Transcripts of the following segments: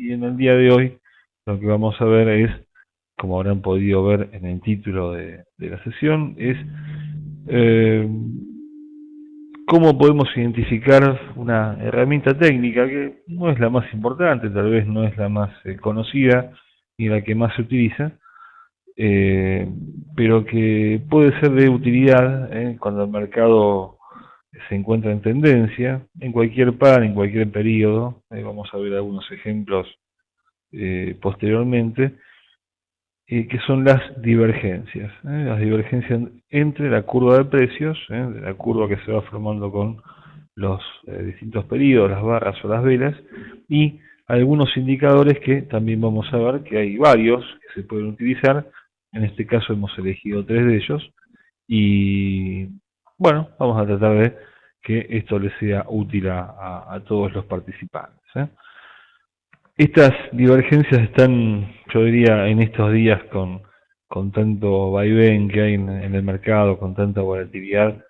Y en el día de hoy lo que vamos a ver es, como habrán podido ver en el título de la sesión, es eh, cómo podemos identificar una herramienta técnica que no es la más importante, tal vez no es la más conocida ni la que más se utiliza, eh, pero que puede ser de utilidad cuando el mercado se encuentra en tendencia, en cualquier par, en cualquier periodo. Vamos a ver algunos ejemplos posteriormente, que son las divergencias. Las divergencias entre la curva de precios, de la curva que se va formando con los distintos periodos, las barras o las velas, y algunos indicadores que también vamos a ver que hay varios que se pueden utilizar. En este caso hemos elegido 3 de ellos y bueno, vamos a tratar de que esto les sea útil a todos los participantes. Estas divergencias están, yo diría, en estos días con tanto vaivén que hay en el mercado, con tanta volatilidad,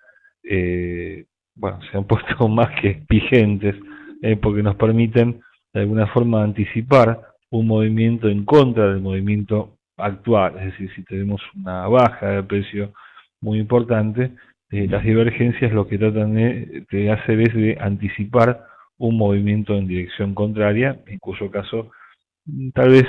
bueno, se han puesto más que vigentes, porque nos permiten de alguna forma anticipar un movimiento en contra del movimiento actual. Es decir, si tenemos una baja de precio muy importante, las divergencias lo que tratan de hacer es de anticipar un movimiento en dirección contraria, en cuyo caso tal vez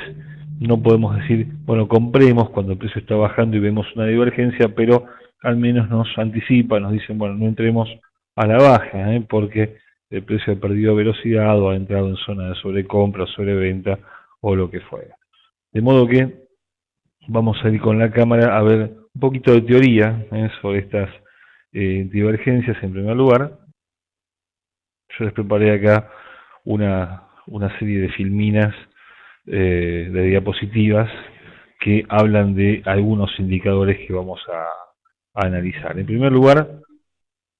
no podemos decir, bueno, compremos cuando el precio está bajando y vemos una divergencia, pero al menos nos anticipa, nos dicen, bueno, no entremos a la baja, porque el precio ha perdido velocidad o ha entrado en zona de sobrecompra o sobreventa o lo que fuera. De modo que vamos a ir con la cámara a ver un poquito de teoría sobre estas divergencias en primer lugar. Yo les preparé acá una serie de filminas de diapositivas que hablan de algunos indicadores que vamos a analizar. En primer lugar,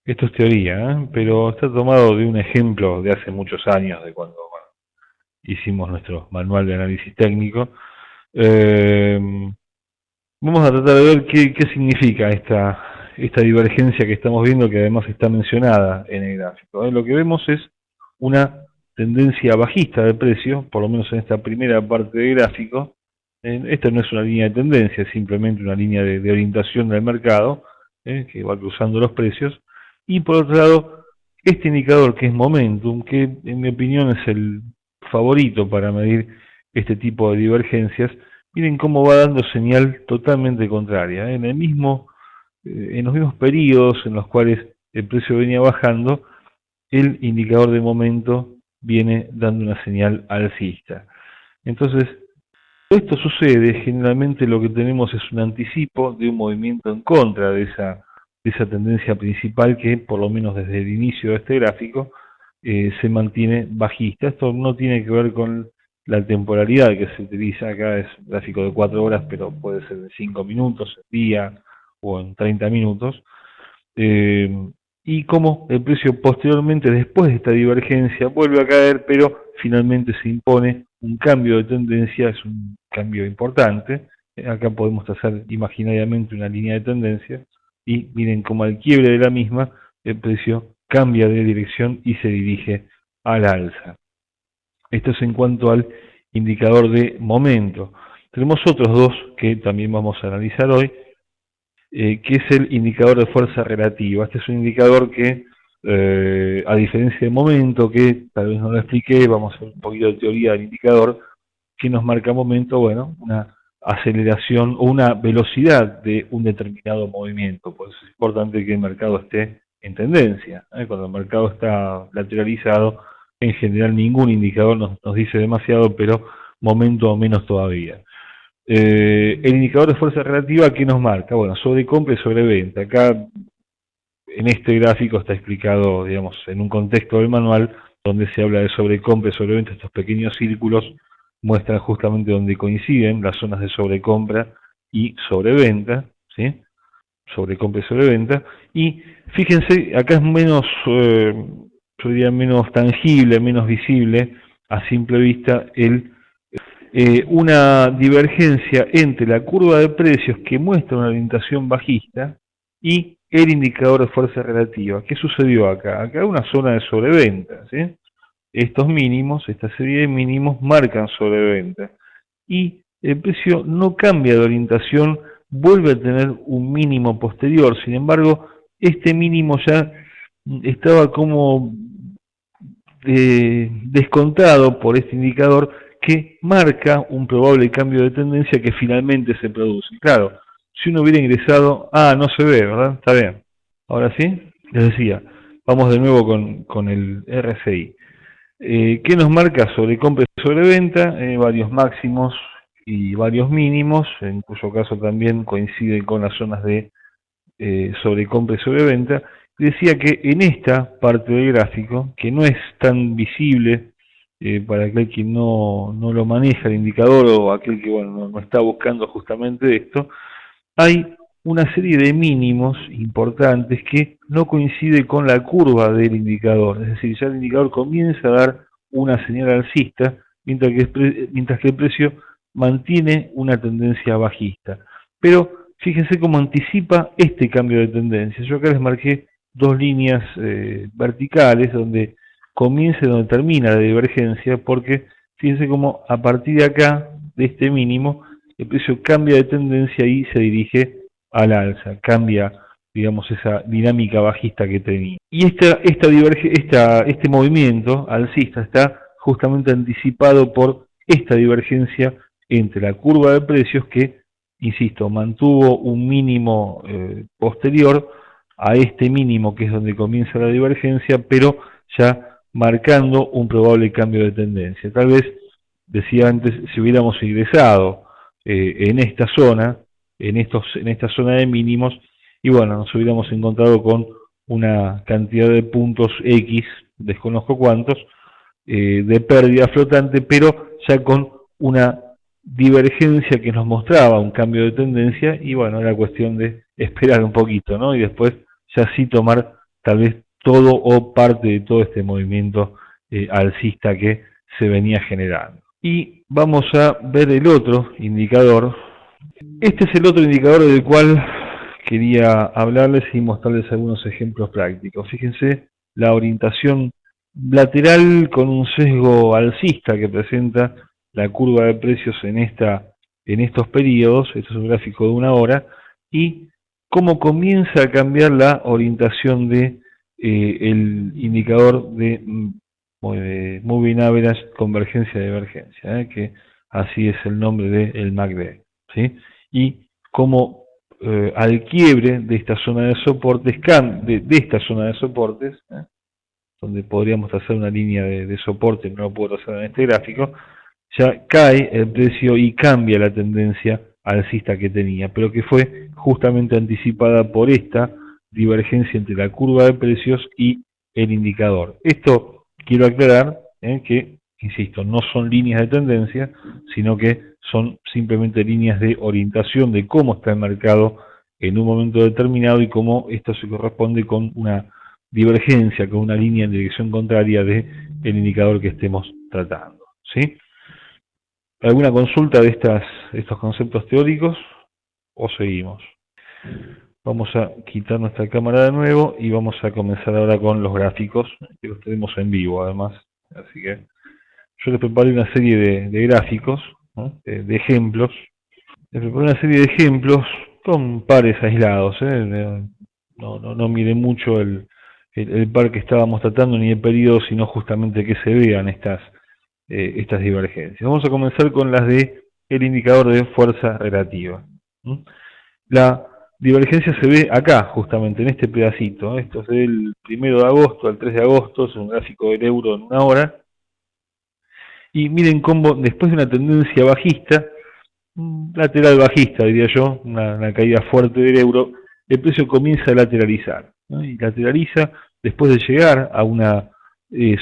esto es teoría, pero está tomado de un ejemplo de hace muchos años, de cuando bueno, hicimos nuestro manual de análisis técnico. Eh, Vamos a tratar de ver qué significa esta divergencia que estamos viendo, que además está mencionada en el gráfico. Lo que vemos es una tendencia bajista de precio, por lo menos en esta primera parte del gráfico. Esta no es una línea de tendencia, es simplemente una línea de orientación del mercado, que va cruzando los precios. Y por otro lado, este indicador que es Momentum, que en mi opinión es el favorito para medir este tipo de divergencias. Miren cómo va dando señal totalmente contraria. En los mismos periodos en los cuales el precio venía bajando, el indicador de momento viene dando una señal alcista. Entonces, esto sucede, generalmente lo que tenemos es un anticipo de un movimiento en contra de esa tendencia principal que, por lo menos desde el inicio de este gráfico, se mantiene bajista. Esto no tiene que ver con la temporalidad que se utiliza acá, es un gráfico de 4 horas, pero puede ser de 5 minutos, en día o en 30 minutos. Y como el precio posteriormente, después de esta divergencia, vuelve a caer, pero finalmente se impone un cambio de tendencia, es un cambio importante. Acá podemos trazar imaginariamente una línea de tendencia y miren cómo al quiebre de la misma el precio cambia de dirección y se dirige al alza. Esto es en cuanto al indicador de momento. Tenemos otros dos que también vamos a analizar hoy, que es el indicador de fuerza relativa. Este es un indicador que, a diferencia de momento, que tal vez no lo expliqué, vamos a hacer un poquito de teoría del indicador, que nos marca momento, bueno, una aceleración o una velocidad de un determinado movimiento. Pues es importante que el mercado esté en tendencia. Cuando el mercado está lateralizado, en general ningún indicador nos dice demasiado, pero momento o menos todavía. El indicador de fuerza relativa, ¿qué nos marca? Bueno, sobrecompra y sobreventa. Acá en este gráfico está explicado, digamos, en un contexto del manual, donde se habla de sobrecompra y sobreventa. Estos pequeños círculos muestran justamente donde coinciden las zonas de sobrecompra y sobreventa, ¿sí? Sobrecompra y sobreventa. Y fíjense, acá es menos, yo diría menos tangible, menos visible a simple vista una divergencia entre la curva de precios que muestra una orientación bajista y el indicador de fuerza relativa. ¿Qué sucedió acá? Acá hay una zona de sobreventa, ¿sí? estos mínimos, esta serie de mínimos, marcan sobreventa. Y el precio no cambia de orientación, vuelve a tener un mínimo posterior. Sin embargo, este mínimo ya estaba como descontado por este indicador que marca un probable cambio de tendencia que finalmente se produce. Claro, si uno hubiera ingresado, no se ve, ¿verdad? Está bien. Ahora sí, les decía, vamos de nuevo con el RSI. ¿Qué nos marca sobre compra y sobreventa? Varios máximos y varios mínimos, en cuyo caso también coinciden con las zonas de sobrecompra y sobreventa. Decía que en esta parte del gráfico, que no es tan visible para aquel que no lo maneja el indicador o aquel que bueno, no está buscando justamente esto, hay una serie de mínimos importantes que no coincide con la curva del indicador, es decir, ya el indicador comienza a dar una señal alcista, mientras que el precio mantiene una tendencia bajista. Pero fíjense cómo anticipa este cambio de tendencia. Yo acá les marqué dos líneas verticales donde comienza y donde termina la divergencia, porque fíjense cómo a partir de acá, de este mínimo, el precio cambia de tendencia y se dirige al alza, cambia, digamos, esa dinámica bajista que tenía. Y este movimiento alcista está justamente anticipado por esta divergencia entre la curva de precios que, insisto, mantuvo un mínimo posterior a este mínimo que es donde comienza la divergencia, pero ya marcando un probable cambio de tendencia. Tal vez, decía antes, si hubiéramos ingresado en esta zona, en esta zona de mínimos, y bueno, nos hubiéramos encontrado con una cantidad de puntos X, desconozco cuántos, de pérdida flotante, pero ya con una divergencia que nos mostraba un cambio de tendencia, y bueno, era cuestión de esperar un poquito, ¿no? Y después ya sí tomar tal vez todo o parte de todo este movimiento alcista que se venía generando. Y vamos a ver el otro indicador. Este es el otro indicador del cual quería hablarles y mostrarles algunos ejemplos prácticos. Fíjense la orientación lateral con un sesgo alcista que presenta la curva de precios en estos periodos. Esto es un gráfico de una hora, y cómo comienza a cambiar la orientación de el indicador de Moving Average convergencia-divergencia, que así es el nombre del MACD, ¿sí? Y cómo al quiebre de esta zona de soportes, de esta zona de soportes, donde podríamos trazar una línea de soporte, no lo puedo trazar en este gráfico, ya cae el precio y cambia la tendencia alcista que tenía, pero que fue justamente anticipada por esta divergencia entre la curva de precios y el indicador. Esto quiero aclarar que, insisto, no son líneas de tendencia, sino que son simplemente líneas de orientación de cómo está el mercado en un momento determinado y cómo esto se corresponde con una divergencia, con una línea en dirección contraria del indicador que estemos tratando, ¿sí? ¿Alguna consulta de estos conceptos teóricos o seguimos? Vamos a quitar nuestra cámara de nuevo y vamos a comenzar ahora con los gráficos, que los tenemos en vivo además. Así que yo les preparé una serie de gráficos, ¿no? de ejemplos. Les preparé una serie de ejemplos con pares aislados. No mire mucho el par que estábamos tratando ni el periodo, sino justamente que se vean estas divergencias. Vamos a comenzar con las de el indicador de fuerza relativa. La divergencia se ve acá, justamente en este pedacito. Esto es del 1 de agosto al 3 de agosto, es un gráfico del euro en una hora. Y miren cómo después de una tendencia bajista, lateral bajista diría yo, una caída fuerte del euro, el precio comienza a lateralizar, ¿no? Y lateraliza después de llegar a una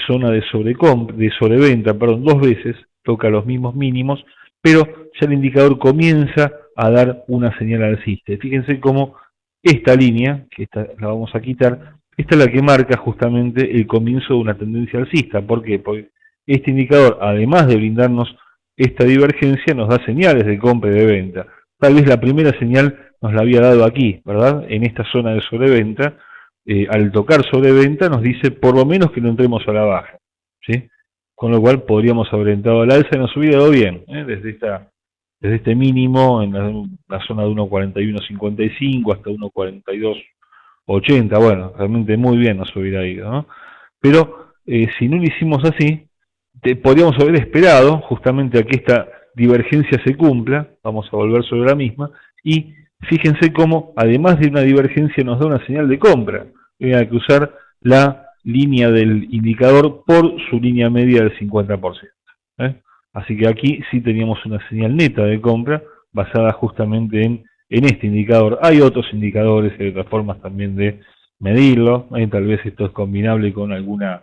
zona de sobreventa, dos veces, toca los mismos mínimos, pero ya el indicador comienza a dar una señal alcista. Fíjense cómo esta línea, que la vamos a quitar, esta es la que marca justamente el comienzo de una tendencia alcista. ¿Por qué? Porque este indicador, además de brindarnos esta divergencia, nos da señales de compra y de venta. Tal vez la primera señal nos la había dado aquí, ¿verdad? En esta zona de sobreventa, al tocar sobreventa nos dice por lo menos que no entremos a la baja, ¿sí? con lo cual podríamos haber entrado al alza y nos hubiera dado bien, desde este mínimo en la zona de 1.41.55 hasta 1.42.80, bueno, realmente muy bien nos hubiera ido, ¿no? Pero si no lo hicimos así, podríamos haber esperado justamente a que esta divergencia se cumpla, vamos a volver sobre la misma, y fíjense cómo, además de una divergencia, nos da una señal de compra. Hay que usar la línea del indicador por su línea media del 50%. ¿eh? Así que aquí sí teníamos una señal neta de compra basada justamente en este indicador. Hay otros indicadores, hay otras formas también de medirlo. Tal vez esto es combinable con alguna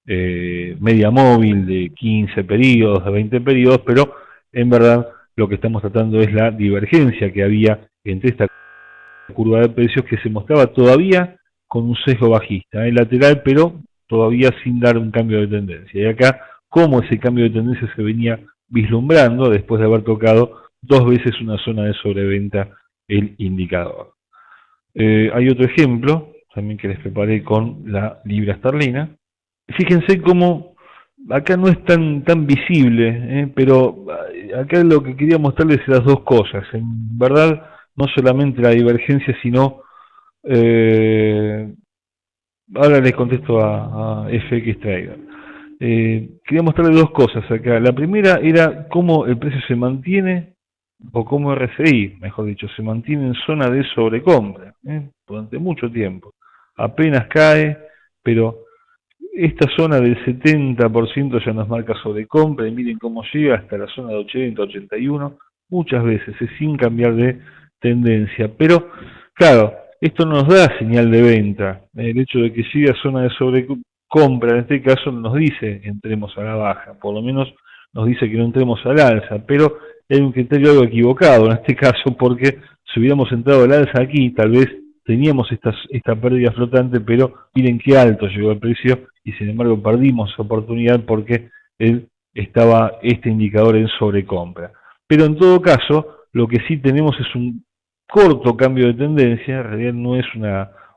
media móvil de 15 periodos, de 20 periodos, pero en verdad lo que estamos tratando es la divergencia que había entre esta curva de precios que se mostraba todavía con un sesgo bajista, lateral, pero todavía sin dar un cambio de tendencia. Y acá, cómo ese cambio de tendencia se venía vislumbrando después de haber tocado dos veces una zona de sobreventa el indicador. Hay otro ejemplo, también que les preparé con la libra esterlina. Fíjense cómo acá no es tan visible, pero acá lo que quería mostrarles es las dos cosas. En verdad, no solamente la divergencia, sino ahora les contesto a FX Trader. Quería mostrarles dos cosas acá. La primera era cómo el precio se mantiene, o cómo RSI, mejor dicho, se mantiene en zona de sobrecompra durante mucho tiempo. Apenas cae, pero esta zona del 70% ya nos marca sobrecompra, y miren cómo llega hasta la zona de 80, 81, muchas veces es sin cambiar de tendencia. Pero, claro, esto no nos da señal de venta. El hecho de que llegue a zona de sobrecompra, en este caso, no nos dice entremos a la baja, por lo menos nos dice que no entremos al alza, pero hay un criterio algo equivocado en este caso, porque si hubiéramos entrado al alza aquí, tal vez teníamos esta pérdida flotante, pero miren qué alto llegó el precio y sin embargo perdimos esa oportunidad porque estaba este indicador en sobrecompra. Pero en todo caso, lo que sí tenemos es un corto cambio de tendencia, en realidad no es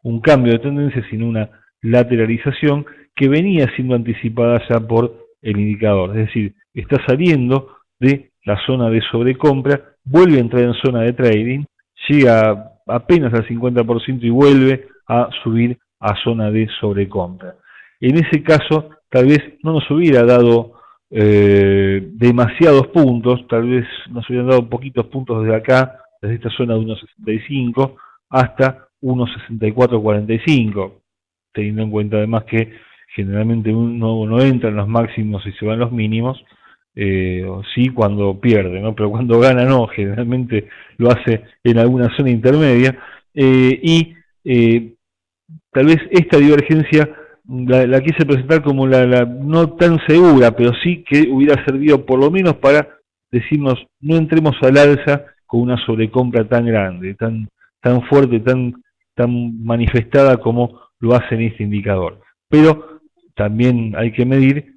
un cambio de tendencia, sino una lateralización que venía siendo anticipada ya por el indicador, es decir, está saliendo de la zona de sobrecompra, vuelve a entrar en zona de trading, llega apenas al 50% y vuelve a subir a zona de sobrecompra. En ese caso, tal vez no nos hubiera dado demasiados puntos, tal vez nos hubieran dado poquitos puntos desde acá, desde esta zona de 1.65 hasta 1.6445, teniendo en cuenta además que generalmente uno no entra en los máximos y se van los mínimos, sí cuando pierde, ¿no? Pero cuando gana no, generalmente lo hace en alguna zona intermedia, y tal vez esta divergencia la quise presentar como la no tan segura, pero sí que hubiera servido por lo menos para decirnos no entremos al alza con una sobrecompra tan grande, tan fuerte, tan manifestada como lo hace en este indicador. Pero también hay que medir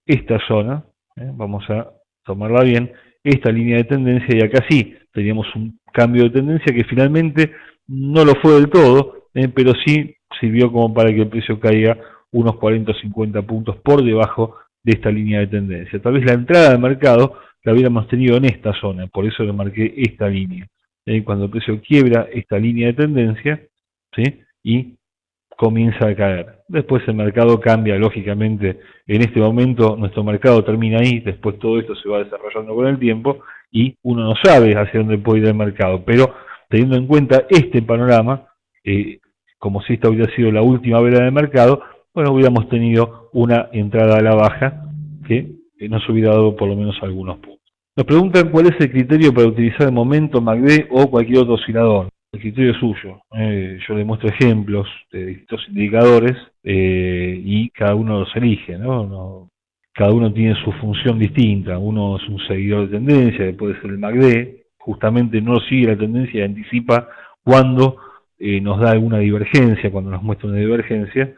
esta zona, vamos a tomarla bien, esta línea de tendencia, y acá sí teníamos un cambio de tendencia que finalmente no lo fue del todo, pero sí sirvió como para que el precio caiga unos 40 o 50 puntos por debajo de esta línea de tendencia. Tal vez la entrada del mercado la hubiéramos tenido en esta zona, por eso le marqué esta línea. Cuando el precio quiebra esta línea de tendencia, ¿sí? Y comienza a caer. Después el mercado cambia, lógicamente, en este momento nuestro mercado termina ahí, después todo esto se va desarrollando con el tiempo y uno no sabe hacia dónde puede ir el mercado, pero teniendo en cuenta este panorama, como si esta hubiera sido la última vela de mercado, bueno, hubiéramos tenido una entrada a la baja que nos hubiera dado por lo menos algunos puntos. Nos preguntan cuál es el criterio para utilizar el momento MACD o cualquier otro oscilador. El criterio es suyo. Yo le muestro ejemplos de distintos indicadores y cada uno los elige, ¿no? Cada uno tiene su función distinta. Uno es un seguidor de tendencia, que puede ser el MACD, justamente no sigue la tendencia y anticipa cuando nos da alguna divergencia, cuando nos muestra una divergencia.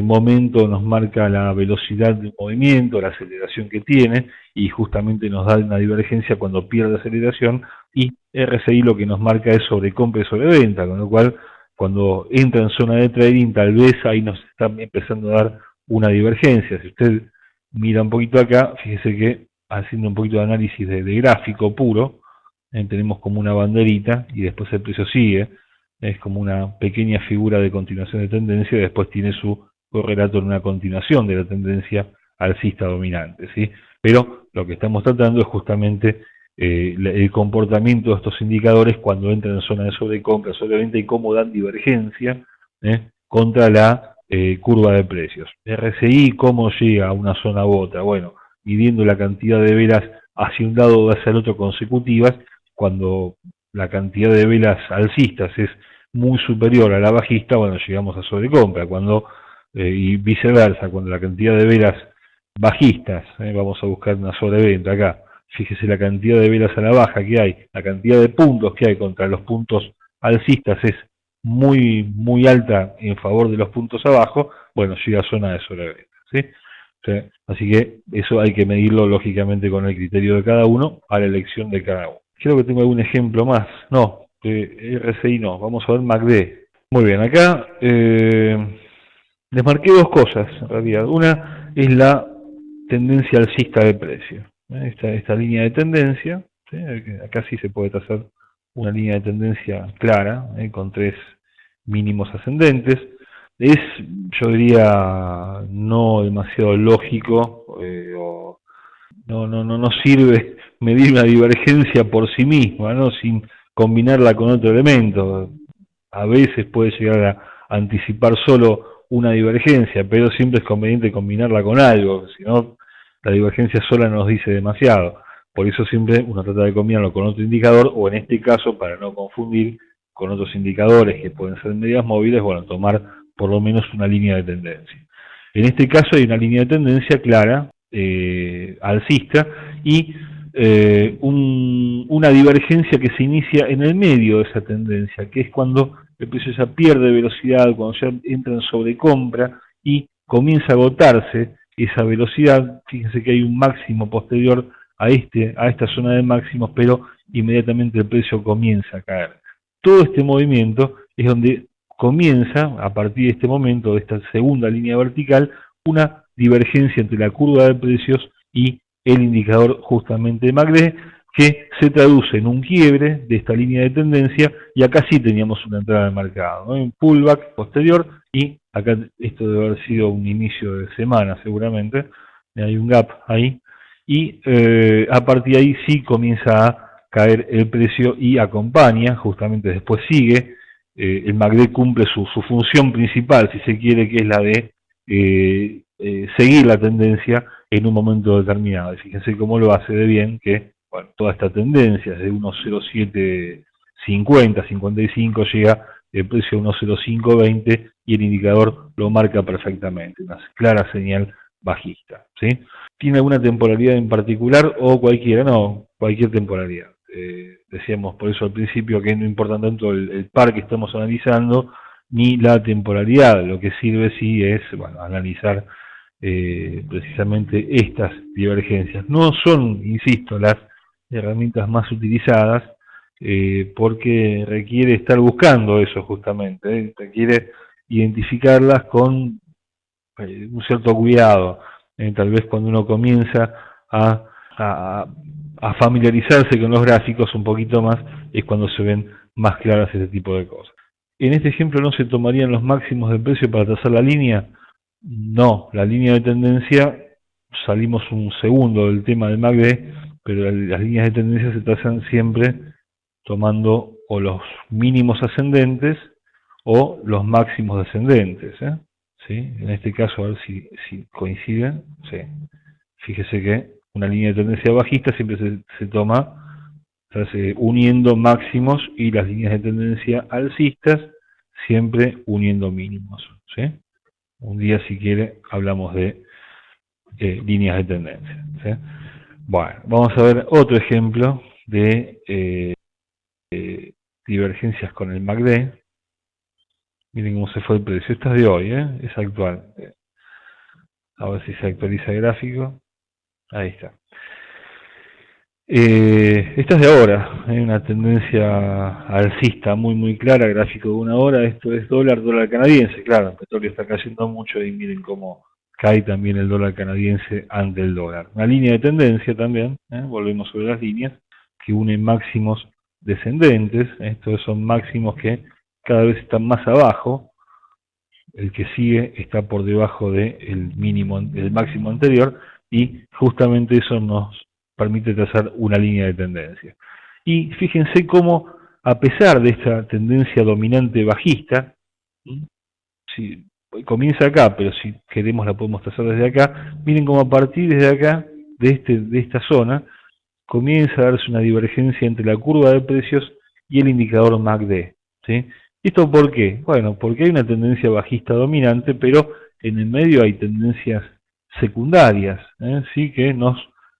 Momento nos marca la velocidad del movimiento, la aceleración que tiene, y justamente nos da una divergencia cuando pierde aceleración, y RSI lo que nos marca es sobrecompra y sobreventa, con lo cual cuando entra en zona de trading tal vez ahí nos está empezando a dar una divergencia. Si usted mira un poquito acá, fíjese que haciendo un poquito de análisis de gráfico puro, tenemos como una banderita y después el precio sigue, es como una pequeña figura de continuación de tendencia y después tiene su correlato en una continuación de la tendencia alcista dominante, ¿sí? Pero lo que estamos tratando es justamente el comportamiento de estos indicadores cuando entran en zona de sobrecompra, sobreventa y cómo dan divergencia contra la curva de precios. RSI, ¿cómo llega a una zona u otra? Bueno, midiendo la cantidad de velas hacia un lado o hacia el otro consecutivas, cuando la cantidad de velas alcistas es muy superior a la bajista, bueno, llegamos a sobrecompra, y viceversa, cuando la cantidad de velas bajistas, vamos a buscar una sobreventa acá, fíjese la cantidad de velas a la baja que hay, la cantidad de puntos que hay contra los puntos alcistas es muy alta en favor de los puntos abajo, bueno, llega a zona de sobreventa, ¿sí? ¿Sí? Así que eso hay que medirlo lógicamente con el criterio de cada uno, a la elección de cada uno. Creo que tengo algún ejemplo más, no, RSI no, vamos a ver MACD. Muy bien, acá les marqué dos cosas en realidad. Una es la tendencia alcista de precio. Esta línea de tendencia, ¿sí? Acá sí se puede trazar una línea de tendencia clara, con tres mínimos ascendentes. Es, yo diría, no demasiado lógico, o no sirve medir una divergencia por sí misma, ¿no? Sin combinarla con otro elemento. A veces puede llegar a anticipar solo una divergencia, pero siempre es conveniente combinarla con algo, si no, la divergencia sola no nos dice demasiado. Por eso siempre uno trata de combinarlo con otro indicador, o en este caso, para no confundir con otros indicadores que pueden ser medidas móviles, bueno, tomar por lo menos una línea de tendencia. En este caso hay una línea de tendencia clara, alcista, y una divergencia que se inicia en el medio de esa tendencia, que es cuando el precio ya pierde velocidad, cuando ya entra en sobrecompra y comienza a agotarse esa velocidad. Fíjense que hay un máximo posterior a esta zona de máximos, pero inmediatamente el precio comienza a caer. Todo este movimiento es donde comienza, a partir de este momento, de esta segunda línea vertical, una divergencia entre la curva de precios y el indicador justamente de MACD, que se traduce en un quiebre de esta línea de tendencia, y acá sí teníamos una entrada de mercado, ¿no? Un pullback posterior, y acá esto debe haber sido un inicio de semana seguramente, hay un gap ahí, y a partir de ahí sí comienza a caer el precio y acompaña, justamente después sigue, el MACD cumple su función principal, si se quiere, que es la de seguir la tendencia en un momento determinado. Y fíjense cómo lo hace de bien, que bueno, toda esta tendencia desde 1.0750, 55 llega el precio a 1.0520 y el indicador lo marca perfectamente, una clara señal bajista, ¿sí? ¿Tiene alguna temporalidad en particular o cualquiera? No, cualquier temporalidad. Decíamos por eso al principio que no importa tanto el par que estamos analizando ni la temporalidad, lo que sirve sí es, bueno, analizar precisamente estas divergencias. No son, insisto, las herramientas más utilizadas, porque requiere estar buscando eso justamente, requiere identificarlas con un cierto cuidado. Tal vez cuando uno comienza a familiarizarse con los gráficos un poquito más, es cuando se ven más claras ese tipo de cosas. En este ejemplo no se tomarían los máximos de precio para trazar la línea. No, la línea de tendencia, salimos un segundo del tema del MACD, pero las líneas de tendencia se trazan siempre tomando o los mínimos ascendentes o los máximos descendentes, ¿sí? En este caso, a ver si coinciden. Sí. Fíjese que una línea de tendencia bajista siempre se toma uniendo máximos, y las líneas de tendencia alcistas siempre uniendo mínimos, ¿sí? Un día, si quiere, hablamos de líneas de tendencia, ¿sí? Bueno, vamos a ver otro ejemplo de divergencias con el MACD. Miren cómo se fue el precio. Esta es de hoy, es actual. A ver si se actualiza el gráfico. Ahí está. Esta es de ahora, hay una tendencia alcista muy clara, gráfico de una hora. Esto es dólar canadiense, claro, el petróleo está cayendo mucho y miren cómo cae también el dólar canadiense ante el dólar. Una línea de tendencia también, volvemos sobre las líneas, que unen máximos descendentes, estos son máximos que cada vez están más abajo, el que sigue está por debajo del mínimo, del máximo anterior, y justamente eso nos permite trazar una línea de tendencia. Y fíjense cómo, a pesar de esta tendencia dominante bajista, si comienza acá, pero si queremos la podemos trazar desde acá, miren cómo a partir de acá, de esta zona, comienza a darse una divergencia entre la curva de precios y el indicador MACD, ¿sí? ¿Esto por qué? Bueno, porque hay una tendencia bajista dominante, pero en el medio hay tendencias secundarias, ¿sí? Que nos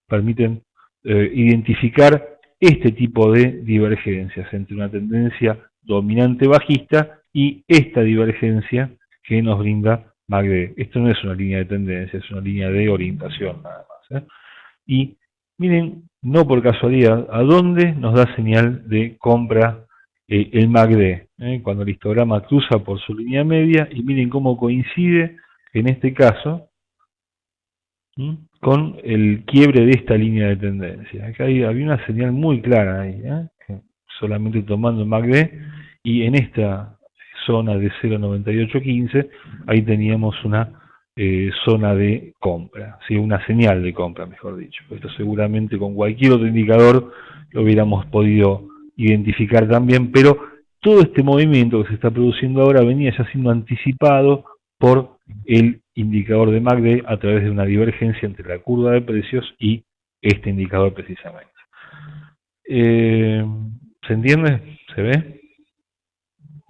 permiten identificar este tipo de divergencias entre una tendencia dominante bajista y esta divergencia que nos brinda MACD. Esto no es una línea de tendencia, es una línea de orientación nada más. Y miren, no por casualidad, a dónde nos da señal de compra el MACD, cuando el histograma cruza por su línea media, y miren cómo coincide en este caso con el quiebre de esta línea de tendencia. Acá había una señal muy clara ahí, solamente tomando el MACD, y en esta zona de 0.9815, ahí teníamos una zona de compra, ¿sí? Una señal de compra, mejor dicho. Esto seguramente con cualquier otro indicador lo hubiéramos podido identificar también, pero todo este movimiento que se está produciendo ahora venía ya siendo anticipado por el indicador de MACD a través de una divergencia entre la curva de precios y este indicador precisamente. ¿Se entiende? ¿Se ve?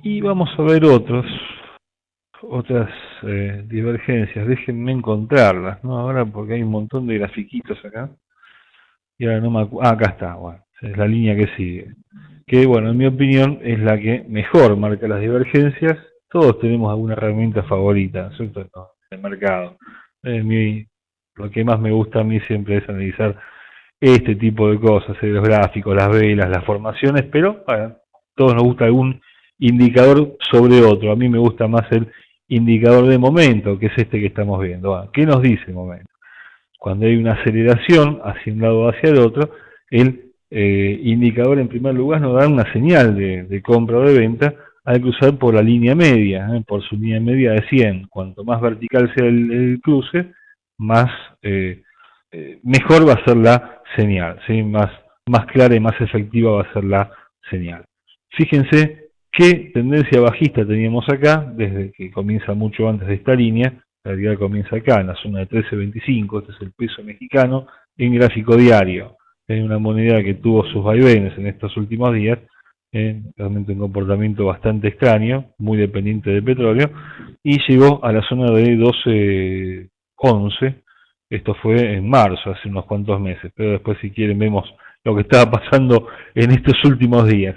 Y vamos a ver otras divergencias. Déjenme encontrarlas, ¿no? Ahora porque hay un montón de grafiquitos acá. Y ahora no me acuerdo. Acá está, bueno. Es la línea que sigue. Que, bueno, en mi opinión es la que mejor marca las divergencias. Todos tenemos alguna herramienta favorita, ¿cierto? No, en el mercado. Lo que más me gusta a mí siempre es analizar este tipo de cosas, los gráficos, las velas, las formaciones, pero bueno, a todos nos gusta algún indicador sobre otro. A mí me gusta más el indicador de momento, que es este que estamos viendo. ¿Qué nos dice el momento? Cuando hay una aceleración hacia un lado o hacia el otro, el indicador en primer lugar nos da una señal de compra o de venta al cruzar por la línea media, por su línea media de 100. Cuanto más vertical sea el cruce, más mejor va a ser la señal, ¿sí? Más clara y más efectiva va a ser la señal. Fíjense qué tendencia bajista teníamos acá, desde que comienza mucho antes de esta línea. La realidad comienza acá, en la zona de 13.25, este es el peso mexicano, en gráfico diario. Es una moneda que tuvo sus vaivenes en estos últimos días, realmente un comportamiento bastante extraño, muy dependiente del petróleo, y llegó a la zona de 12.11. Esto fue en marzo, hace unos cuantos meses, pero después si quieren vemos lo que estaba pasando en estos últimos días.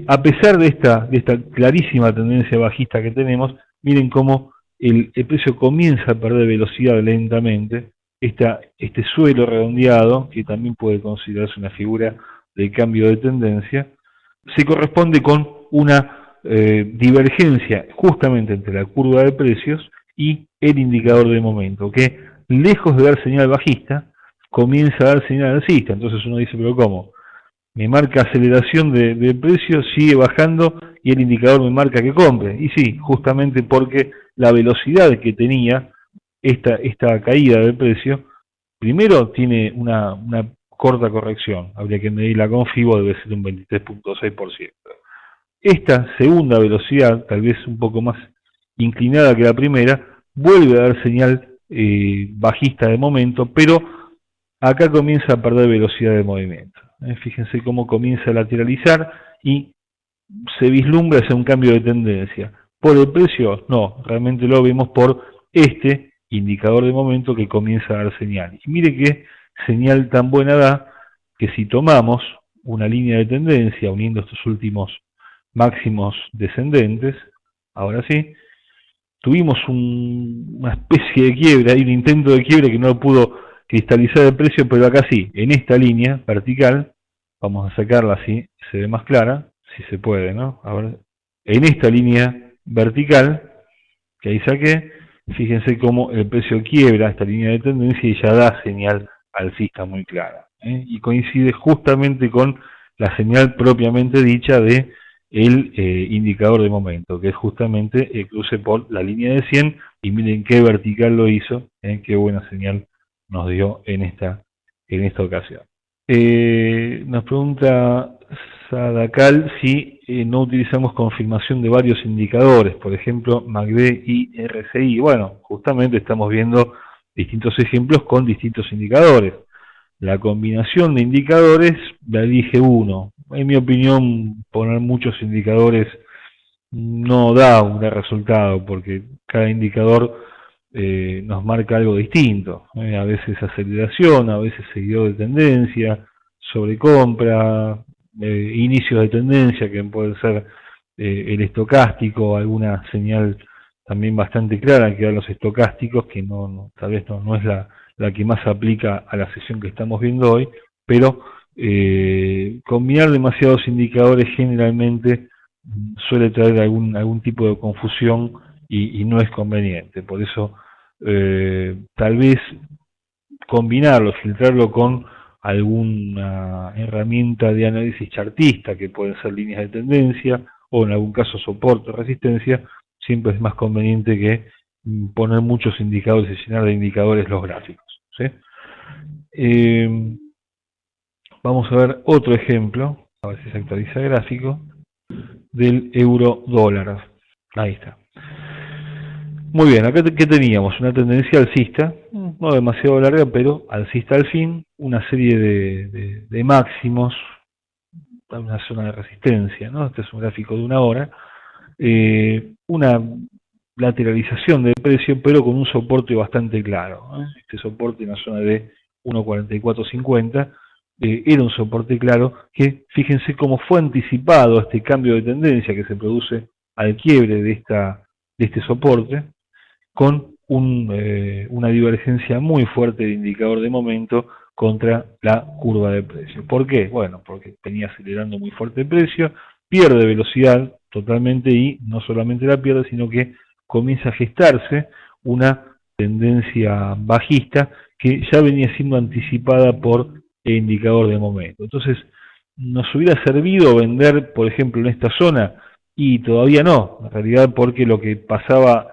A pesar de esta clarísima tendencia bajista que tenemos, miren cómo el precio comienza a perder velocidad lentamente. Este suelo redondeado, que también puede considerarse una figura de cambio de tendencia, se corresponde con una divergencia justamente entre la curva de precios y el indicador de momento, que lejos de dar señal bajista, comienza a dar señal alcista. Entonces uno dice, pero ¿cómo? Me marca aceleración de precios, sigue bajando y el indicador me marca que compre. Y sí, justamente porque la velocidad que tenía esta caída del precio, primero tiene una corta corrección, habría que medirla con FIBO, debe ser un 23.6%. Esta segunda velocidad, tal vez un poco más inclinada que la primera, vuelve a dar señal bajista de momento, pero acá comienza a perder velocidad de movimiento. Fíjense cómo comienza a lateralizar y se vislumbra hacia un cambio de tendencia. Por el precio, no, realmente lo vemos por este indicador de momento que comienza a dar señal. Y mire qué señal tan buena da, que si tomamos una línea de tendencia uniendo estos últimos máximos descendentes, ahora sí, tuvimos una especie de quiebre, hay un intento de quiebre que no pudo cristalizar el precio, pero acá sí, en esta línea vertical, vamos a sacarla así, se ve más clara, si se puede, ¿no? A ver, en esta línea vertical, que ahí saqué, fíjense cómo el precio quiebra esta línea de tendencia y ya da señal alcista muy clara, y coincide justamente con la señal propiamente dicha de el indicador de momento, que es justamente el cruce por la línea de 100, y miren qué vertical lo hizo, qué buena señal nos dio en esta ocasión. Nos pregunta Sadacal si no utilizamos confirmación de varios indicadores, por ejemplo MACD y RSI. Bueno, justamente estamos viendo distintos ejemplos con distintos indicadores. La combinación de indicadores la elige uno. En mi opinión, poner muchos indicadores no da un gran resultado, porque cada indicador nos marca algo distinto. A veces aceleración, a veces seguidor de tendencia, sobrecompra, inicios de tendencia, que puede ser el estocástico, alguna señal también bastante clara que dan los estocásticos, que tal vez no es la que más aplica a la sesión que estamos viendo hoy, pero combinar demasiados indicadores generalmente suele traer algún tipo de confusión y no es conveniente. Por eso tal vez combinarlo, filtrarlo con alguna herramienta de análisis chartista, que pueden ser líneas de tendencia o en algún caso soporte o resistencia, siempre es más conveniente que poner muchos indicadores y llenar de indicadores los gráficos, ¿sí? Vamos a ver otro ejemplo, a ver si se actualiza el gráfico, del euro dólar. Ahí está. Muy bien, acá ¿qué teníamos? Una tendencia alcista, no demasiado larga, pero alcista al fin, una serie de máximos, una zona de resistencia, ¿no? Este es un gráfico de una hora, una lateralización del precio, pero con un soporte bastante claro, ¿eh? Este soporte en la zona de 1.4450 era un soporte claro que, fíjense cómo fue anticipado este cambio de tendencia que se produce al quiebre de este soporte, con una divergencia muy fuerte de indicador de momento contra la curva de precio. ¿Por qué? Bueno, porque venía acelerando muy fuerte el precio, pierde velocidad totalmente y no solamente la pierde, sino que comienza a gestarse una tendencia bajista que ya venía siendo anticipada por el indicador de momento. Entonces, ¿nos hubiera servido vender, por ejemplo, en esta zona? Y todavía no, en realidad, porque lo que pasaba,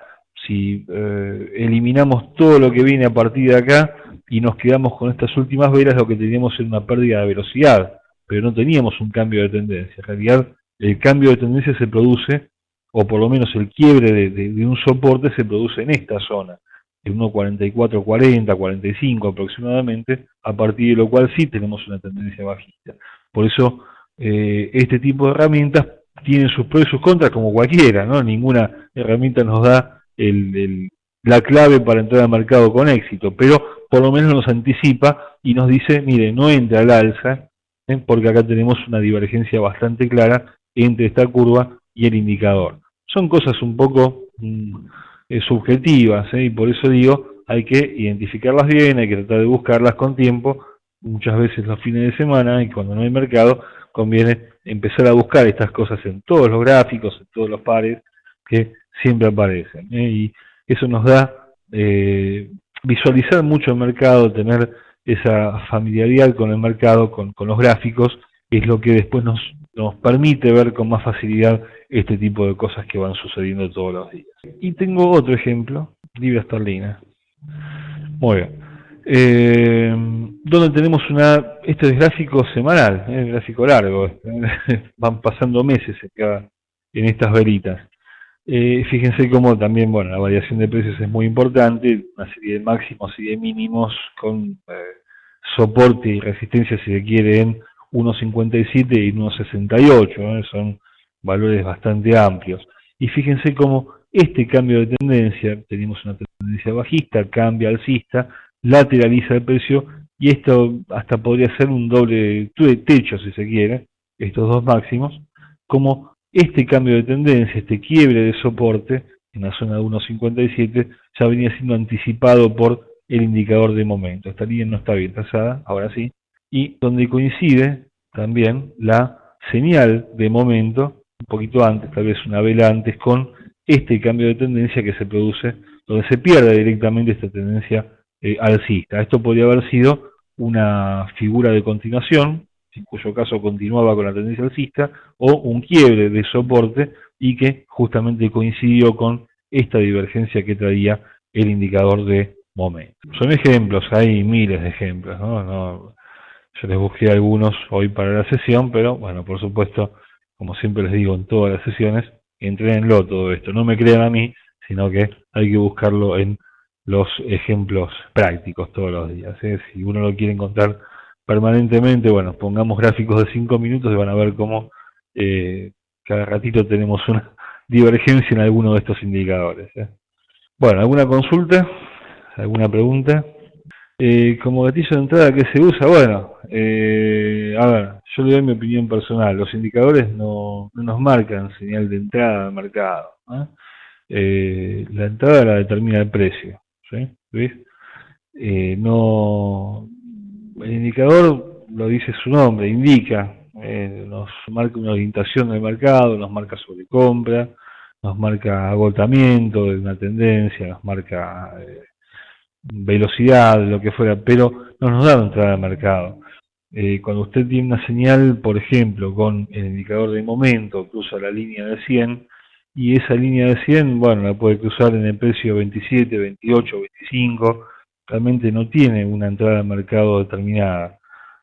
si eliminamos todo lo que viene a partir de acá y nos quedamos con estas últimas velas, lo que teníamos era una pérdida de velocidad, pero no teníamos un cambio de tendencia. En realidad, el cambio de tendencia se produce, o por lo menos el quiebre de un soporte se produce en esta zona, de 1.4440, 45 aproximadamente, a partir de lo cual sí tenemos una tendencia bajista. Por eso, este tipo de herramientas tienen sus pros y sus contras como cualquiera, ¿no? Ninguna herramienta nos da la clave para entrar al mercado con éxito, pero por lo menos nos anticipa y nos dice, mire, no entre al alza, porque acá tenemos una divergencia bastante clara entre esta curva y el indicador. Son cosas un poco subjetivas, y por eso digo, hay que identificarlas bien, hay que tratar de buscarlas con tiempo, muchas veces los fines de semana, y cuando no hay mercado, conviene empezar a buscar estas cosas en todos los gráficos, en todos los pares que siempre aparecen, y eso nos da visualizar mucho el mercado, tener esa familiaridad con el mercado, con los gráficos, es lo que después nos permite ver con más facilidad este tipo de cosas que van sucediendo todos los días. Y tengo otro ejemplo, libra esterlina. Muy bien. Donde tenemos este es gráfico semanal, gráfico largo, van pasando meses en estas velitas. Fíjense cómo también, bueno, la variación de precios es muy importante, una serie de máximos y de mínimos con soporte y resistencia, si se quiere, en 1.57 y 1.68, son valores bastante amplios. Y fíjense cómo este cambio de tendencia, tenemos una tendencia bajista, cambia alcista, lateraliza el precio, y esto hasta podría ser un doble techo, si se quiere, estos dos máximos, como este cambio de tendencia, este quiebre de soporte en la zona de 1.57 ya venía siendo anticipado por el indicador de momento. Esta línea no está bien trazada, ahora sí, y donde coincide también la señal de momento, un poquito antes, tal vez una vela antes, con este cambio de tendencia que se produce donde se pierde directamente esta tendencia alcista. Esto podría haber sido una figura de continuación, en cuyo caso continuaba con la tendencia alcista, o un quiebre de soporte y que justamente coincidió con esta divergencia que traía el indicador de momento. Son ejemplos, hay miles de ejemplos, ¿no? Yo les busqué algunos hoy para la sesión, pero bueno, por supuesto, como siempre les digo en todas las sesiones, entrénenlo todo esto. No me crean a mí, sino que hay que buscarlo en los ejemplos prácticos todos los días. Si uno lo quiere encontrar permanentemente, bueno, pongamos gráficos de 5 minutos y van a ver cómo cada ratito tenemos una divergencia en alguno de estos indicadores. Bueno, ¿alguna consulta? ¿Alguna pregunta? Como gatillo de entrada, ¿qué se usa? Bueno, a ver, yo le doy mi opinión personal. Los indicadores no nos marcan señal de entrada al mercado. La entrada la determina el precio. ¿Sí? ¿Ves? No, el indicador lo dice su nombre, indica, nos marca una orientación del mercado, nos marca sobrecompra, nos marca agotamiento de una tendencia, nos marca velocidad, lo que fuera, pero no nos da una entrada al mercado. Cuando usted tiene una señal, por ejemplo, con el indicador de momento, cruza la línea de 100, y esa línea de 100, bueno, la puede cruzar en el precio 27, 28, 25, realmente no tiene una entrada al mercado determinada.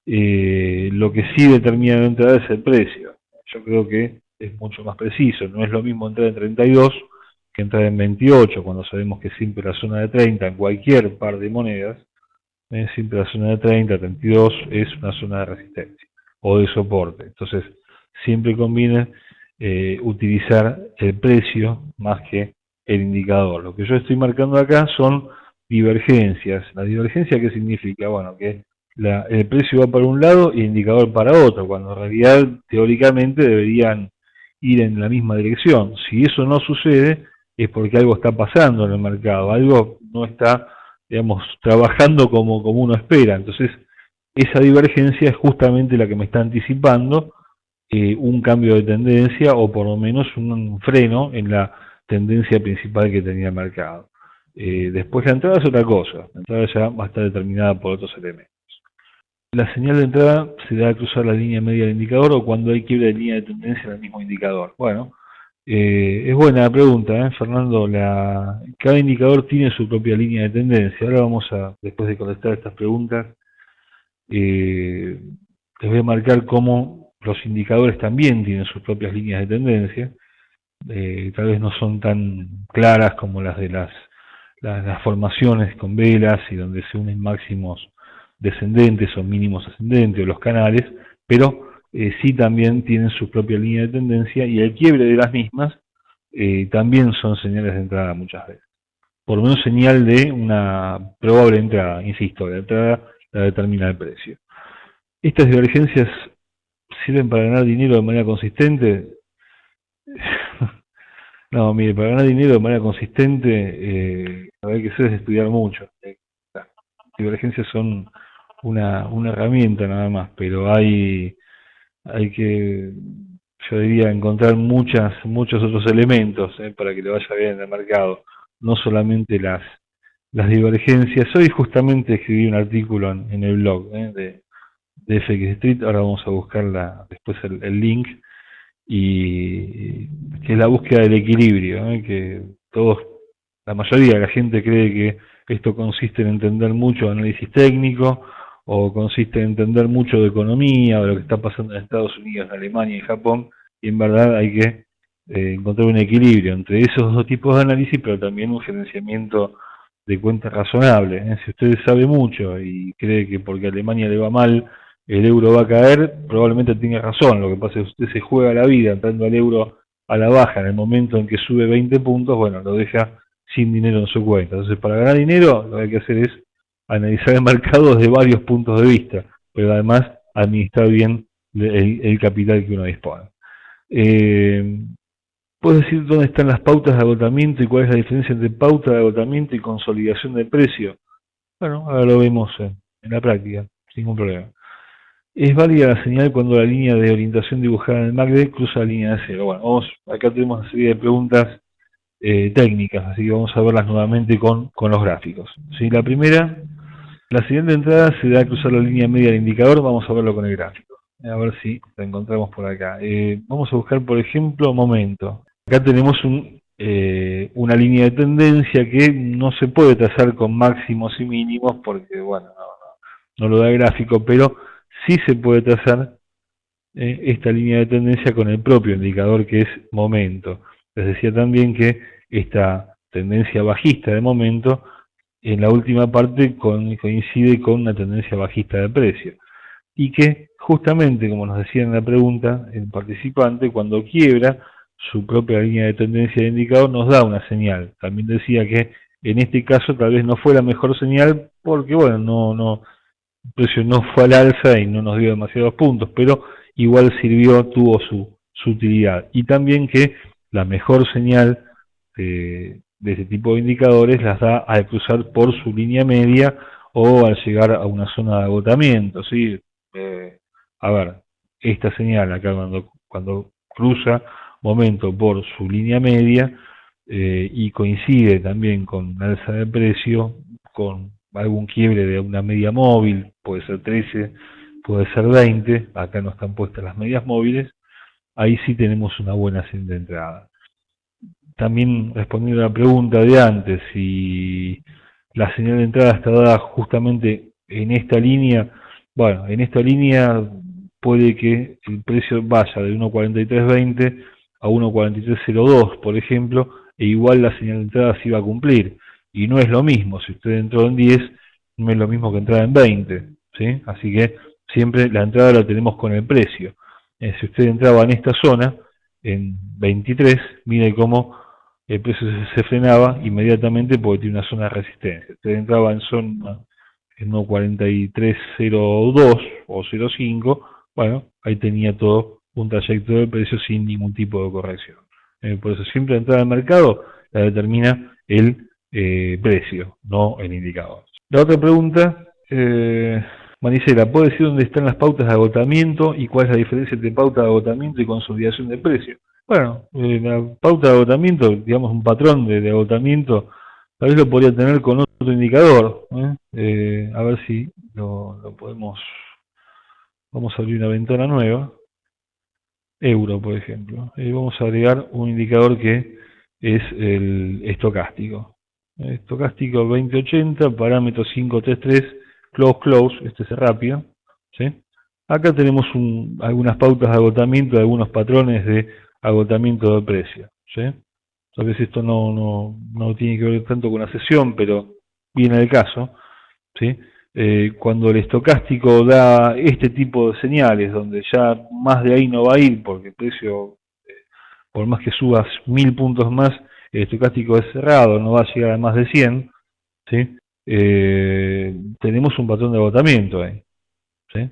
Lo que sí determina la entrada es el precio. Yo creo que es mucho más preciso, no es lo mismo entrar en 32 que entrar en 28, cuando sabemos que siempre la zona de 30 en cualquier par de monedas, siempre la zona de 30, 32 es una zona de resistencia o de soporte. Entonces, siempre conviene utilizar el precio más que el indicador. Lo que yo estoy marcando acá son divergencias. ¿La divergencia qué significa? Bueno, que el precio va para un lado y el indicador para otro, cuando en realidad teóricamente deberían ir en la misma dirección. Si eso no sucede, es porque algo está pasando en el mercado, algo no está, digamos, trabajando como uno espera. Entonces, esa divergencia es justamente la que me está anticipando un cambio de tendencia o por lo menos un freno en la tendencia principal que tenía el mercado. Después la entrada es otra cosa, la entrada ya va a estar determinada por otros elementos. La señal de entrada se da al cruzar la línea media del indicador o cuando hay quiebre de línea de tendencia en el mismo indicador. Bueno, es buena la pregunta, Fernando. Cada indicador tiene su propia línea de tendencia. Ahora vamos a, después de contestar estas preguntas, les voy a marcar cómo los indicadores también tienen sus propias líneas de tendencia. Tal vez no son tan claras como las de las formaciones con velas y donde se unen máximos descendentes o mínimos ascendentes o los canales, pero sí también tienen su propia línea de tendencia y el quiebre de las mismas también son señales de entrada muchas veces. Por lo menos señal de una probable entrada, insisto, la entrada la determina el precio. ¿Estas divergencias sirven para ganar dinero de manera consistente? No, mire, para ganar dinero de manera consistente, lo que hay que hacer es estudiar mucho. Las divergencias son una herramienta nada más, pero hay que, yo diría, encontrar muchos otros elementos para que le vaya bien en el mercado, no solamente las divergencias. Hoy justamente escribí un artículo en el blog de FX Street, ahora vamos a buscar después el link, y que es la búsqueda del equilibrio, que la mayoría de la gente cree que esto consiste en entender mucho de análisis técnico, o consiste en entender mucho de economía, o de lo que está pasando en Estados Unidos, en Alemania y Japón, y en verdad hay que encontrar un equilibrio entre esos dos tipos de análisis, pero también un gerenciamiento de cuentas razonable. Si usted sabe mucho y cree que porque a Alemania le va mal, el euro va a caer, probablemente tenga razón. Lo que pasa es que usted se juega la vida entrando al euro a la baja en el momento en que sube 20 puntos, bueno, lo deja sin dinero en su cuenta. Entonces, para ganar dinero, lo que hay que hacer es analizar el mercado desde varios puntos de vista, pero además administrar bien el capital que uno dispone. ¿Puedes decir dónde están las pautas de agotamiento y cuál es la diferencia entre pauta de agotamiento y consolidación de precio? Bueno, ahora lo vemos en la práctica, sin ningún problema. Es válida la señal cuando la línea de orientación dibujada en el MACD cruza la línea de cero. Bueno, acá tenemos una serie de preguntas técnicas, así que vamos a verlas nuevamente con los gráficos. ¿Sí? La primera, la siguiente entrada se da a cruzar la línea media del indicador, vamos a verlo con el gráfico. A ver si lo encontramos por acá. Vamos a buscar, por ejemplo, momento. Acá tenemos una línea de tendencia que no se puede trazar con máximos y mínimos porque, bueno, no lo da el gráfico, pero sí se puede trazar esta línea de tendencia con el propio indicador que es momento. Les decía también que esta tendencia bajista de momento en la última parte coincide con una tendencia bajista de precio y que justamente, como nos decía en la pregunta el participante, cuando quiebra su propia línea de tendencia de indicador nos da una señal. También decía que en este caso tal vez no fue la mejor señal porque bueno, el precio no fue al alza y no nos dio demasiados puntos, pero igual sirvió, tuvo su utilidad. Y también que la mejor señal de ese tipo de indicadores las da al cruzar por su línea media o al llegar a una zona de agotamiento, ¿sí? A ver, esta señal acá cuando cruza momento por su línea media y coincide también con alza de precio, con algún quiebre de una media móvil, puede ser 13, puede ser 20, acá no están puestas las medias móviles, ahí sí tenemos una buena señal de entrada. También respondiendo a la pregunta de antes, si la señal de entrada está dada justamente en esta línea, bueno, en esta línea puede que el precio vaya de 1.4320 a 1.4302, por ejemplo, e igual la señal de entrada se iba a cumplir. Y no es lo mismo, si usted entró en 10, no es lo mismo que entrar en 20, ¿sí? Así que siempre la entrada la tenemos con el precio. Si usted entraba en esta zona, en 23, mire cómo el precio se frenaba inmediatamente porque tiene una zona de resistencia. Usted entraba en zona en 1.4302 o 05, bueno, ahí tenía todo un trayecto de precio sin ningún tipo de corrección. Por eso siempre la entrada al mercado la determina el precio, no el indicador. La otra pregunta, Manicela, ¿puede decir dónde están las pautas de agotamiento y cuál es la diferencia entre pauta de agotamiento y consolidación de precio? Bueno, la pauta de agotamiento, digamos un patrón de agotamiento, tal vez lo podría tener con otro indicador. A ver si lo podemos, vamos a abrir una ventana nueva, euro por ejemplo. Vamos a agregar un indicador que es el estocástico. Estocástico 2080, parámetro 533, close, este es rápido. ¿Sí? Acá tenemos algunas pautas de agotamiento, algunos patrones de agotamiento de precio. ¿Sí? Tal vez esto no tiene que ver tanto con la sesión, pero viene el caso. ¿Sí? Cuando el estocástico da este tipo de señales, donde ya más de ahí no va a ir, porque el precio, por más que subas 1000 puntos más, el estocástico es cerrado, no va a llegar a más de 100, ¿sí? Tenemos un patrón de agotamiento ahí. ¿Sí?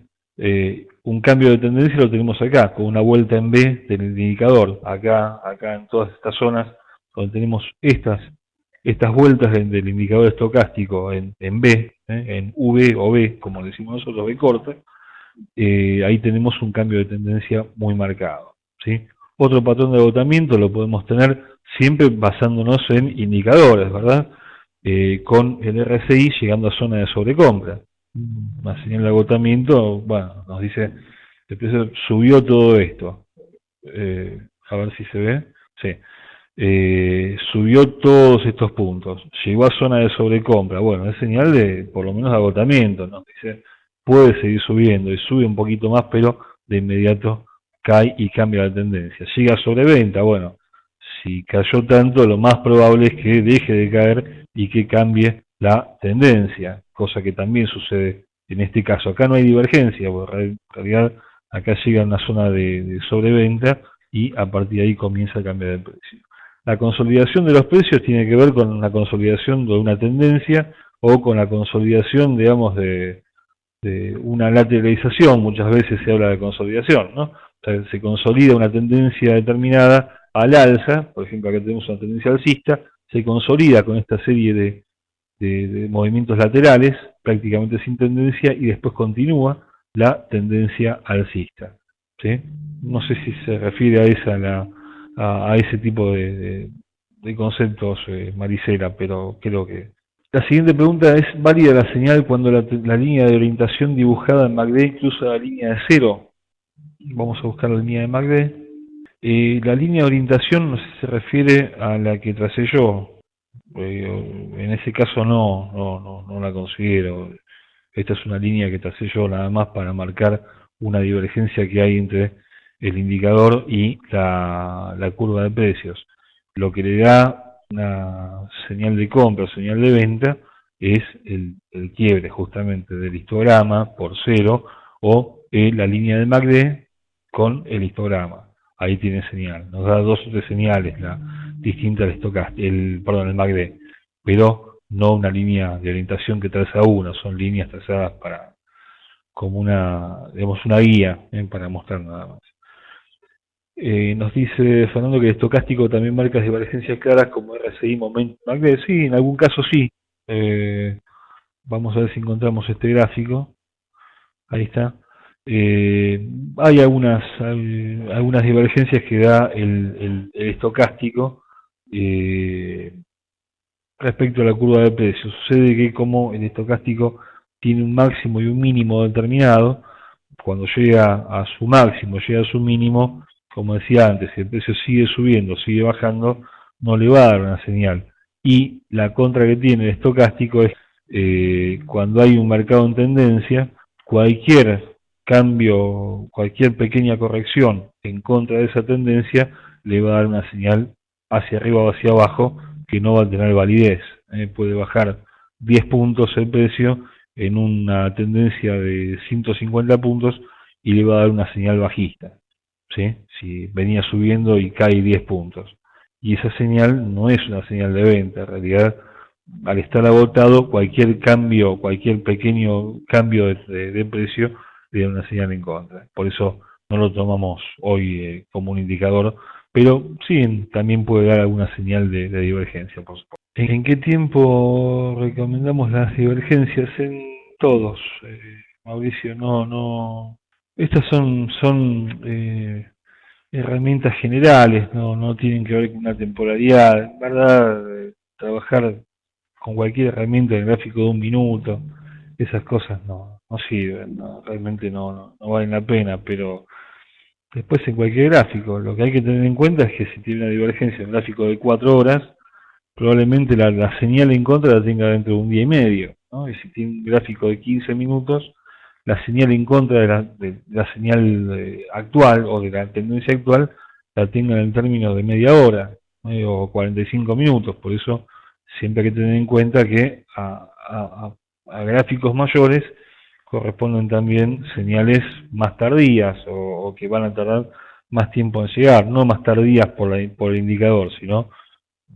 Un cambio de tendencia lo tenemos acá, con una vuelta en B del indicador, acá en todas estas zonas donde tenemos estas vueltas del indicador estocástico en B, en V o B, como decimos nosotros, B corta, ahí tenemos un cambio de tendencia muy marcado. ¿Sí? Otro patrón de agotamiento lo podemos tener siempre basándonos en indicadores, ¿verdad? Con el RSI llegando a zona de sobrecompra. Una señal de agotamiento, bueno, nos dice, el precio subió todo esto. A ver si se ve. Sí. Subió todos estos puntos, llegó a zona de sobrecompra, bueno, es señal de por lo menos de agotamiento, nos dice, puede seguir subiendo y sube un poquito más, pero de inmediato cae y cambia la tendencia. Llega a sobreventa, bueno, si cayó tanto, lo más probable es que deje de caer y que cambie la tendencia, cosa que también sucede en este caso. Acá no hay divergencia, porque en realidad acá llega a una zona de sobreventa y a partir de ahí comienza a cambiar el precio. La consolidación de los precios tiene que ver con la consolidación de una tendencia o con la consolidación, digamos, de una lateralización. Muchas veces se habla de consolidación, ¿no? O sea, se consolida una tendencia determinada al alza, por ejemplo acá tenemos una tendencia alcista, se consolida con esta serie de movimientos laterales, prácticamente sin tendencia, y después continúa la tendencia alcista. ¿Sí? No sé si se refiere a ese tipo de conceptos, Marisela, pero creo que... La siguiente pregunta es: ¿válida la señal cuando la línea de orientación dibujada en MACD cruza la línea de cero? Vamos a buscar la línea de MACD. La línea de orientación, no sé si se refiere a la que tracé yo. En ese caso no la considero. Esta es una línea que tracé yo nada más para marcar una divergencia que hay entre el indicador y la curva de precios. Lo que le da una señal de compra o señal de venta es el quiebre justamente del histograma por cero o la línea de MACD con el histograma. Ahí tiene señal. Nos da dos o tres señales distinta al el MACD, pero no una línea de orientación que traza una, son líneas trazadas como una guía, para mostrar nada más. Nos dice Fernando que el estocástico también marca divergencias claras como RSI, momento MACD. Sí, en algún caso sí. Vamos a ver si encontramos este gráfico. Ahí está. Hay algunas divergencias que da el estocástico respecto a la curva de precios. Sucede que como el estocástico tiene un máximo y un mínimo determinado, cuando llega a su máximo, llega a su mínimo, como decía antes, si el precio sigue subiendo, sigue bajando, no le va a dar una señal. Y la contra que tiene el estocástico es cuando hay un mercado en tendencia, cualquier cambio, cualquier pequeña corrección en contra de esa tendencia le va a dar una señal hacia arriba o hacia abajo que no va a tener validez. Puede bajar 10 puntos el precio en una tendencia de 150 puntos y le va a dar una señal bajista, ¿sí? Si venía subiendo y cae 10 puntos. Y esa señal no es una señal de venta, en realidad al estar agotado cualquier cambio, cualquier pequeño cambio de precio le da una señal en contra. Por eso no lo tomamos hoy como un indicador, pero sí también puede dar alguna señal de divergencia, por supuesto. ¿En qué tiempo recomendamos las divergencias? En todos, Mauricio, no. Estas son herramientas generales, no tienen que ver con una temporalidad. En verdad, trabajar con cualquier herramienta de gráfico de un minuto, esas cosas no sirven, realmente no valen la pena, pero después en cualquier gráfico, lo que hay que tener en cuenta es que si tiene una divergencia en un gráfico de 4 horas, probablemente la señal en contra la tenga dentro de un día y medio, ¿no? Y si tiene un gráfico de 15 minutos, la señal en contra de la señal actual o de la tendencia actual la tenga en términos de media hora, o 45 minutos. Por eso siempre hay que tener en cuenta que a gráficos mayores corresponden también señales más tardías o que van a tardar más tiempo en llegar, no más tardías por el indicador, sino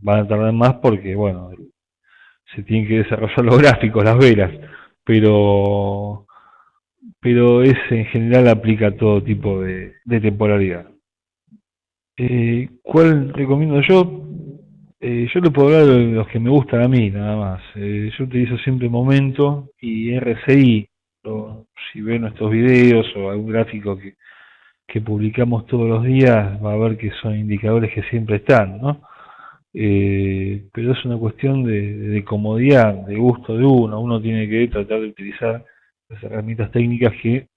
van a tardar más porque, bueno, se tienen que desarrollar los gráficos, las velas, pero es en general aplica a todo tipo de temporalidad. ¿Cuál recomiendo yo? Yo le puedo hablar de los que me gustan a mí, nada más. Yo utilizo siempre Momento y RSI. Si ven nuestros videos o algún gráfico que publicamos todos los días, va a ver que son indicadores que siempre están, ¿no? Pero es una cuestión de comodidad, de gusto de uno. Uno tiene que tratar de utilizar las herramientas técnicas que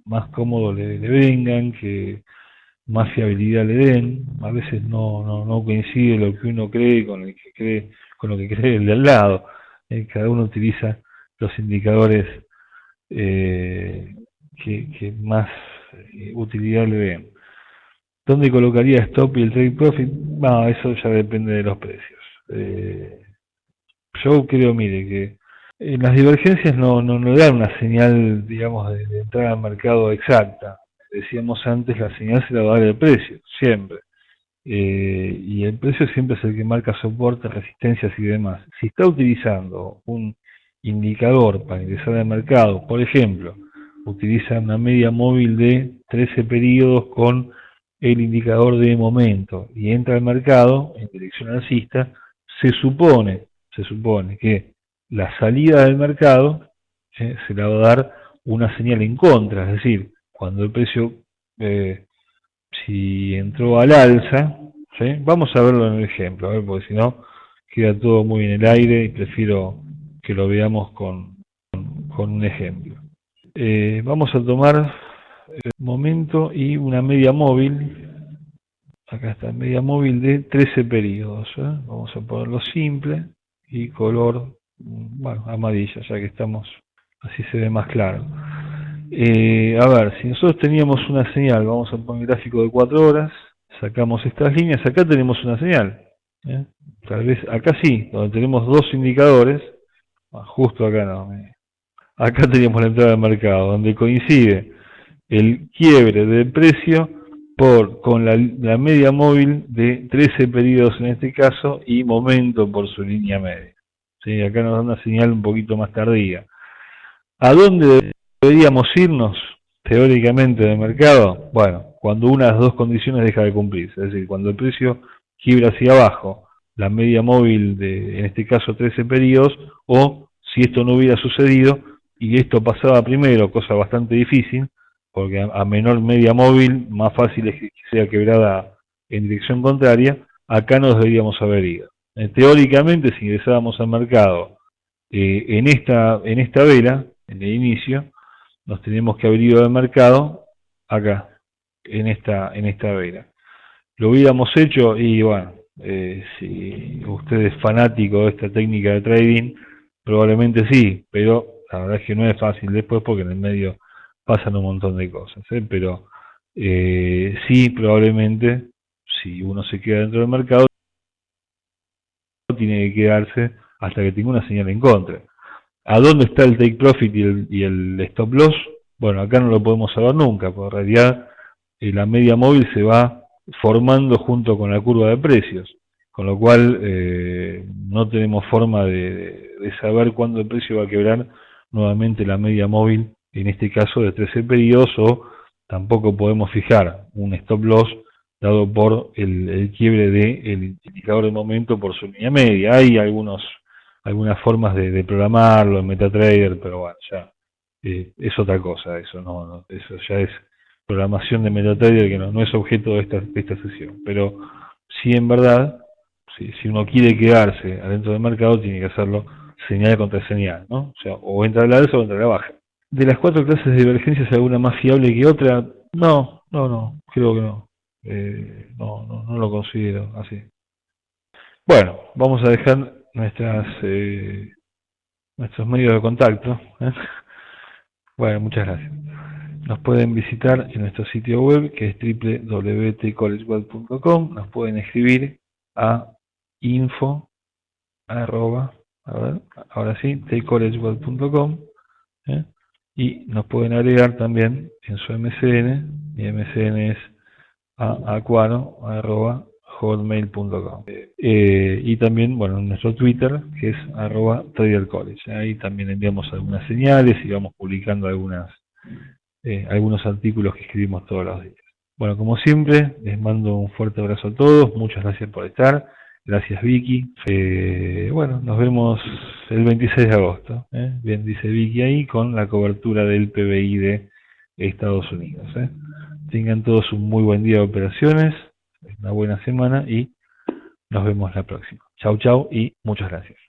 más cómodo le vengan, que más fiabilidad le den. A veces no coincide lo que uno cree con lo que cree el de al lado. Cada uno utiliza los indicadores que más utilidad le den. ¿Dónde colocaría stop y el trade profit? No, eso ya depende de los precios. Yo creo, mire, que en las divergencias no dan una señal, digamos, de entrada al mercado exacta. Decíamos antes, la señal se la va a dar el precio, siempre. Y el precio siempre es el que marca soporte, resistencias y demás. Si está utilizando un indicador para ingresar al mercado, por ejemplo, utiliza una media móvil de 13 periodos con el indicador de momento y entra al mercado en dirección alcista, se supone que la salida del mercado se le va a dar una señal en contra, es decir, cuando el precio, si entró al alza, ¿sí? Vamos a verlo en el ejemplo, porque si no queda todo muy en el aire y prefiero que lo veamos con un ejemplo. Vamos a tomar momento y una media móvil. Acá está, media móvil de 13 periodos. Vamos a ponerlo simple y color, bueno, amarilla, ya que estamos, así se ve más claro. A ver, si nosotros teníamos una señal, vamos a poner gráfico de 4 horas, sacamos estas líneas, acá tenemos una señal. Tal vez acá sí, donde tenemos dos indicadores, justo acá no, acá teníamos la entrada del mercado, donde coincide el quiebre del precio con la media móvil de 13 periodos en este caso y momento por su línea media. ¿Sí? Acá nos da una señal un poquito más tardía. ¿A dónde deberíamos irnos teóricamente del mercado? Bueno, cuando una de las dos condiciones deja de cumplirse, es decir, cuando el precio quiebra hacia abajo, la media móvil de, en este caso, 13 periodos, o si esto no hubiera sucedido y esto pasaba primero, cosa bastante difícil, porque a menor media móvil, más fácil es que sea quebrada en dirección contraria, acá nos deberíamos haber ido. Teóricamente, si ingresábamos al mercado en esta vela, en el inicio, nos tenemos que haber ido del mercado acá, en esta vela. Lo hubiéramos hecho y bueno, si usted es fanático de esta técnica de trading, probablemente sí, pero la verdad es que no es fácil después porque en el medio pasan un montón de cosas, pero sí, probablemente, si uno se queda dentro del mercado, tiene que quedarse hasta que tenga una señal en contra. ¿A dónde está el take profit y el stop loss? Bueno, acá no lo podemos saber nunca, porque en realidad la media móvil se va formando junto con la curva de precios, con lo cual no tenemos forma de saber cuándo el precio va a quebrar nuevamente la media móvil, en este caso de 13 periodos, o tampoco podemos fijar un stop loss dado por el quiebre del indicador de momento por su línea media. Hay algunas formas de programarlo en MetaTrader, pero bueno, ya es otra cosa, eso eso ya es programación de MetaTrader que no es objeto de esta sesión. Pero sí, en verdad, si uno quiere quedarse adentro del mercado, tiene que hacerlo señal contra señal, ¿no? O sea, o entra a la alza o entra a la baja. De las 4 clases de divergencias, ¿alguna más fiable que otra? No, creo que no. No lo considero así. Bueno, vamos a dejar nuestros medios de contacto. Bueno, muchas gracias. Nos pueden visitar en nuestro sitio web, que es www.tcollegeweb.com. Nos pueden escribir a info arroba, a ver, ahora sí, tcollegeweb.com, y nos pueden agregar también en su MSN. Mi MSN es acuano@hotmail.com, y también, bueno, en nuestro Twitter, que es @tradercollege. Ahí también enviamos algunas señales y vamos publicando algunos artículos que escribimos todos los días. Bueno, como siempre, les mando un fuerte abrazo a todos, muchas gracias por estar, gracias Vicky. Bueno, nos vemos el 26 de agosto, bien dice Vicky ahí, con la cobertura del PBI de Estados Unidos. Tengan todos un muy buen día de operaciones, una buena semana y nos vemos la próxima. Chau y muchas gracias.